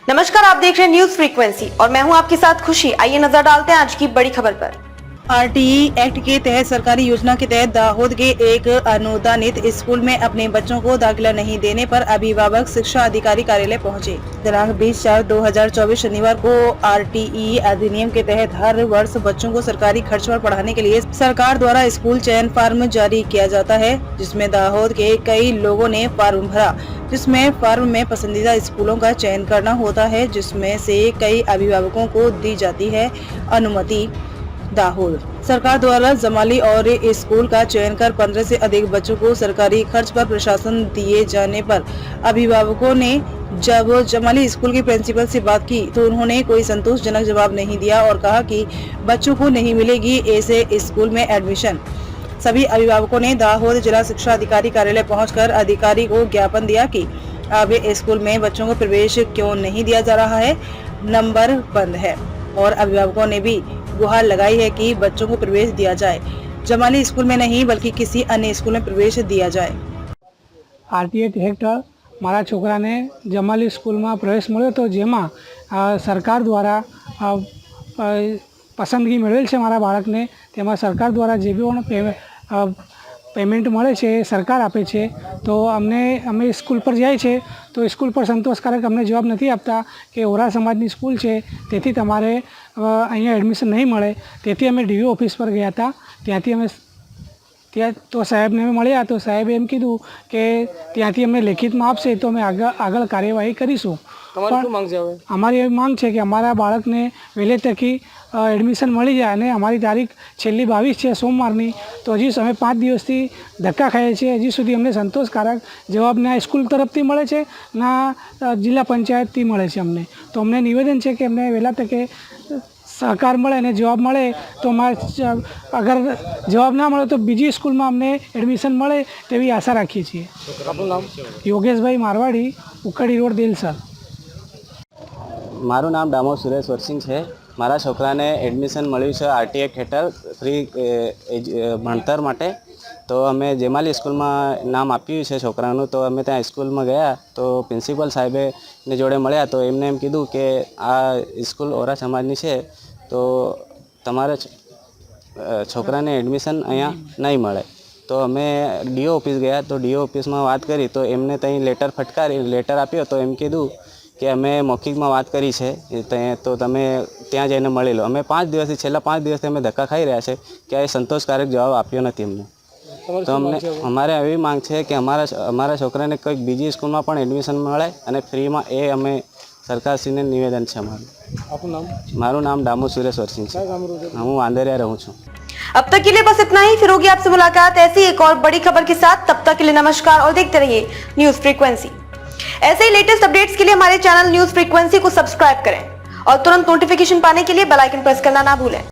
नमस्कार, आप देख रहे हैं न्यूज फ्रीक्वेंसी और मैं हूं आपके साथ खुशी। आइए नजर डालते हैं आज की बड़ी खबर पर। आरटीई एक्ट के तहत सरकारी योजना के तहत दाहोद के एक अनुदानित स्कूल में अपने बच्चों को दाखिला नहीं देने पर अभिभावक शिक्षा अधिकारी कार्यालय पहुंचे। दिनांक 20/4/2024 शनिवार को आरटीई अधिनियम के तहत हर वर्ष बच्चों को सरकारी खर्च पर पढ़ाने के लिए सरकार द्वारा स्कूल चयन फॉर्म जारी किया जाता है, जिसमें दाहोद के कई लोगों ने फॉर्म भरा, जिसमें फॉर्म में पसंदीदा स्कूलों का चयन करना होता है, जिसमें से कई अभिभावकों को दी जाती है अनुमति। दाहोद सरकार द्वारा जमाली और स्कूल का चयन कर 15 से अधिक बच्चों को सरकारी खर्च पर प्रशासन दिए जाने पर अभिभावकों ने जब जमाली स्कूल के प्रिंसिपल से बात की तो उन्होंने कोई संतोषजनक जवाब नहीं दिया और कहा कि बच्चों को नहीं मिलेगी ऐसे स्कूल में एडमिशन। सभी अभिभावकों ने दाहोद जिला शिक्षा अधिकारी कार्यालय पहुंचकर अधिकारी को ज्ञापन दिया कि अब स्कूल में बच्चों को प्रवेश क्यों नहीं दिया जा रहा है, नंबर बंद है, और अभिभावकों ने भी गुहार लगाई है कि बच्चों को प्रवेश दिया जाए, जमाली स्कूल में नहीं बल्कि किसी अन्य स्कूल में प्रवेश दिया जाए। आरटीई હેઠળ મારા છોકરાને જમાલી સ્કૂલમાં પ્રવેશ મળ્યો તો જેમાં સરકાર દ્વારા પસંદગી મેળવેલ છે મારા બાળકને। તેમાં સરકાર દ્વારા જે પણ પેમેન્ટ મળે છે એ સરકાર આપે છે, તો અમે સ્કૂલ પર જાય છે તો સ્કૂલ પર સંતોષકારક અમને જવાબ નથી આપતા કે ઓરા સમાજની સ્કૂલ છે તેથી તમારે અહીંયા એડમિશન નહીં મળે। તેથી અમે ડીઓ ઓફિસ પર ગયા હતા। ત્યાંથી અમે તો સાહેબને અમે મળ્યા તો સાહેબે એમ કીધું કે ત્યાંથી અમને લેખિતમાં આપશે તો અમે આગળ કાર્યવાહી કરીશું। અમારી એવી માંગ છે કે અમારા બાળકને વહેલી તકે એડમિશન મળી જાય અને અમારી તારીખ છેલ્લી 22 છે સોમવારની, તો હજી અમે 5 દિવસથી ધક્કા ખાઈએ છીએ, હજી સુધી અમને સંતોષકારક જવાબ ના સ્કૂલ તરફથી મળે છે ના જિલ્લા પંચાયતથી મળે છે અમને। તો અમને નિવેદન છે કે અમને વહેલા તકે સહકાર મળે અને જવાબ મળે તો અમારે અગર જવાબ ના મળે તો બીજી સ્કૂલમાં અમને એડમિશન મળે તેવી આશા રાખીએ છીએ। યોગેશભાઈ મારવાડી, ઉકડી રોડ, દેલસર। મારું નામ ડામોર સુરેશ વરસિંગ છે। મારા છોકરાને એડમિશન મળ્યું છે આરટીઈ એક્ટ હેઠળ ફ્રી ભણતર માટે। તો અમે જેમાલી સ્કૂલમાં નામ આપ્યું છે છોકરાનું। તો અમે ત્યાં સ્કૂલમાં ગયા તો પ્રિન્સિપલ સાહેબને જોડે મળ્યા તો એમને એમ કીધું કે આ સ્કૂલ ઓરા સમાજની છે તો તમારા છોકરાને એડમિશન અહીંયા નહીં મળે। તો અમે ડીઓ ઓફિસ ગયા તો ડીઓ ઓફિસમાં વાત કરી તો એમને ત્યાં લેટર આપ્યો તો એમ કીધું કે અમે મૌખિકમાં વાત કરી છે તો તમે ત્યાં જઈને મળી લો। અમે 5 દિવસથી છેલ્લા 5 દિવસથી અમે ધક્કા ખાઈ રહ્યા છે કે આ સંતોષકારક જવાબ આપ્યો નથી અમને। તો અમારે એવી માંગ છે કે અમારા છોકરાને કોઈક બીજી સ્કૂલમાં પણ એડમિશન મળે અને ફ્રીમાં, એ અમે સરકારશ્રીને નિવેદન છે અમારું। મારું નામ ડામોર સુરેશ વરસિંગ છે, હું વાંદરિયા રહું છું। अब तक के लिए बस इतना ही, फिर होगी आपसे मुलाकात ऐसी एक और बड़ी खबर के साथ। तब तक के लिए नमस्कार और देखते रहिए न्यूज फ्रीक्वेंसी। ऐसे ही लेटेस्ट अपडेट्स के लिए हमारे चैनल न्यूज फ्रीक्वेंसी को सब्सक्राइब करें और तुरंत नोटिफिकेशन पाने के लिए बेल आइकन प्रेस करना ना भूलें।